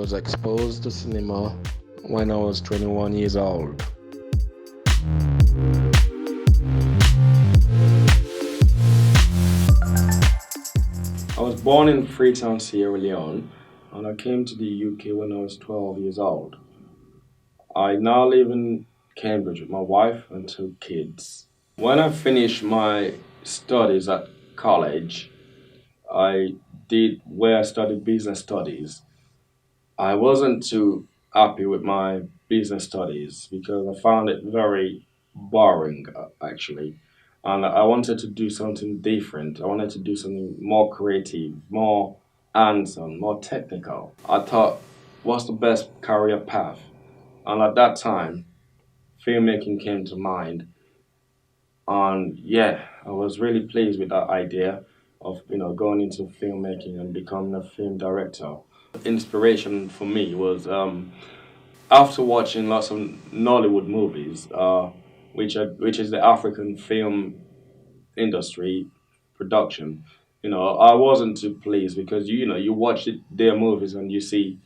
was exposed to cinema when I was 21 years old. I was born in Freetown, Sierra Leone, and I came to the UK when I was 12 years old. I now live in Cambridge with my wife and two kids. When I finished my studies at college, I did where I studied business studies. I wasn't too happy with my business studies because I found it very boring, actually. And I wanted to do something different. I wanted to do something more creative, more hands-on, more technical. I thought, what's the best career path? And at that time, filmmaking came to mind. And yeah, I was really pleased with that idea of going into filmmaking and becoming a film director. Inspiration for me was after watching lots of Nollywood movies, which is the African film industry production. I wasn't too pleased because you watch their movies and you see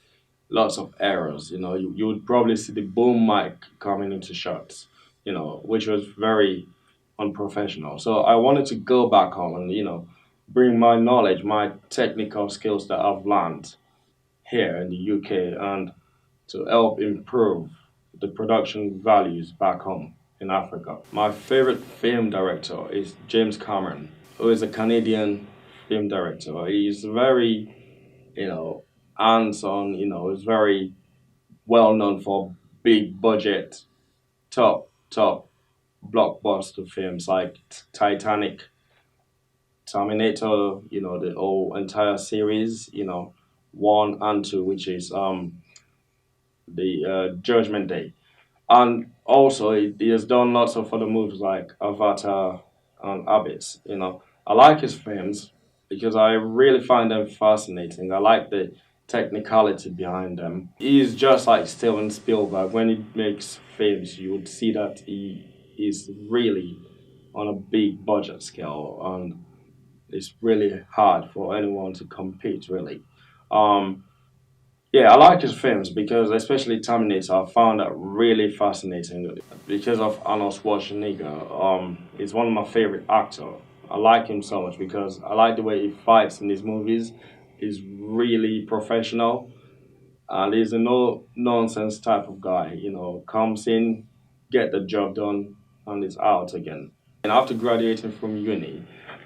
lots of errors. You would probably see the boom mic coming into shots. Which was very unprofessional. So I wanted to go back home and bring my knowledge, my technical skills that I've learned here in the UK, and to help improve the production values back home in Africa. My favorite film director is James Cameron, who is a Canadian film director. He's very, hands-on, he's very well known for big budget, top blockbuster films like Titanic, Terminator, the whole entire series, one and two, which is the Judgment Day. And also, he has done lots of other movies like Avatar and Abyss. I like his films because I really find them fascinating. I like the technicality behind them. He's just like Steven Spielberg. When he makes films, you would see that he is really on a big budget scale, and it's really hard for anyone to compete, really. Um, yeah, I like his films because, especially Terminator, I found that really fascinating because of Arnold Schwarzenegger. He's one of my favorite actors. I like him so much because I like the way he fights in his movies. He's really professional and he's a no nonsense type of guy. Comes in, get the job done, and is out again. And after graduating from uni,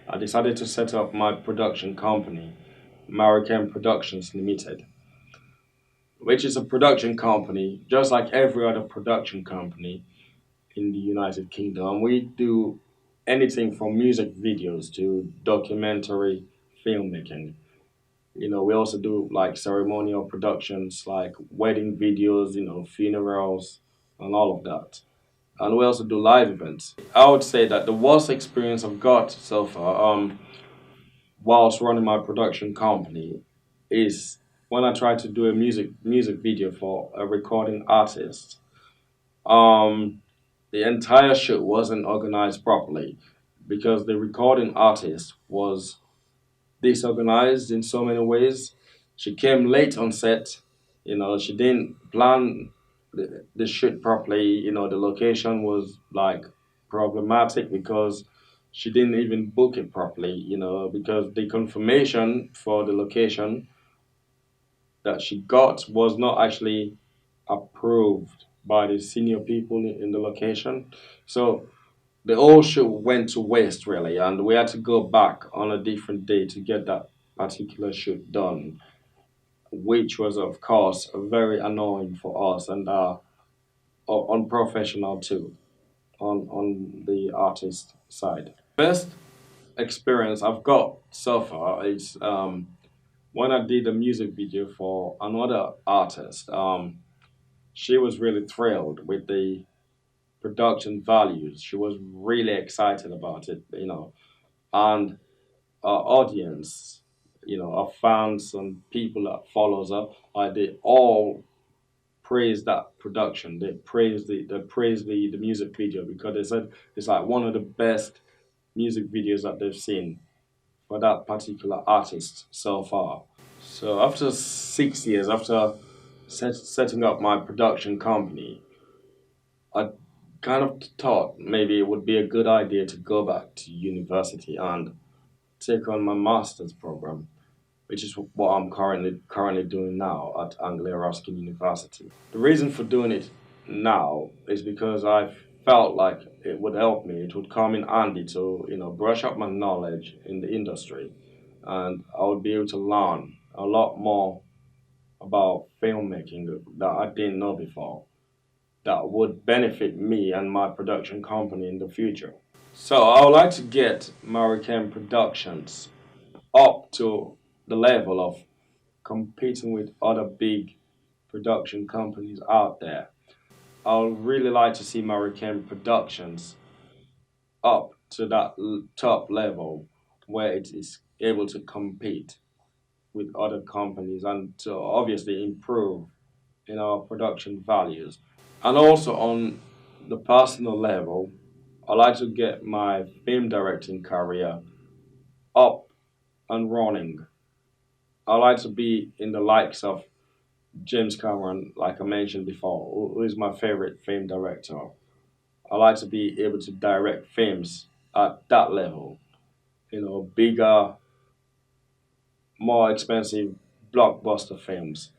I decided to set up my production company, Maricam Productions Limited, which is a production company just like every other production company in the United Kingdom. We do anything from music videos to documentary filmmaking. We also do like ceremonial productions like wedding videos, funerals, and all of that. And we also do live events. I would say that the worst experience I've got so far, whilst running my production company, is when I tried to do a music video for a recording artist. Um, the entire shoot wasn't organized properly because the recording artist was disorganized in so many ways. She came late on set. She didn't plan the shoot properly. The location was like problematic because she didn't even book it properly. Because the confirmation for the location that she got was not actually approved by the senior people in the location. So the whole shoot went to waste really, and we had to go back on a different day to get that particular shoot done, which was of course very annoying for us and unprofessional too on the artist side. Best experience I've got so far is when I did a music video for another artist. She was really thrilled with the production values. She was really excited about it, and our audience, our fans and people that follows her, they all praise that production. They praise the music video because they said it's like one of the best music videos that they've seen for that particular artist so far. So after 6 years, after setting up my production company, I kind of thought maybe it would be a good idea to go back to university and take on my master's program, which is what I'm currently doing now at Anglia Ruskin University. The reason for doing it now is because I felt like it would help me. It would come in handy to brush up my knowledge in the industry, and I would be able to learn a lot more about filmmaking that I didn't know before. That would benefit me and my production company in the future. So I would like to get Maricam Productions up to the level of competing with other big production companies out there. I would really like to see Maricam Productions up to that top level where it is able to compete with other companies and to obviously improve in our production values. And also on the personal level, I like to get my film directing career up and running. I like to be in the likes of James Cameron, like I mentioned before, who is my favorite film director. I like to be able to direct films at that level, bigger, more expensive blockbuster films.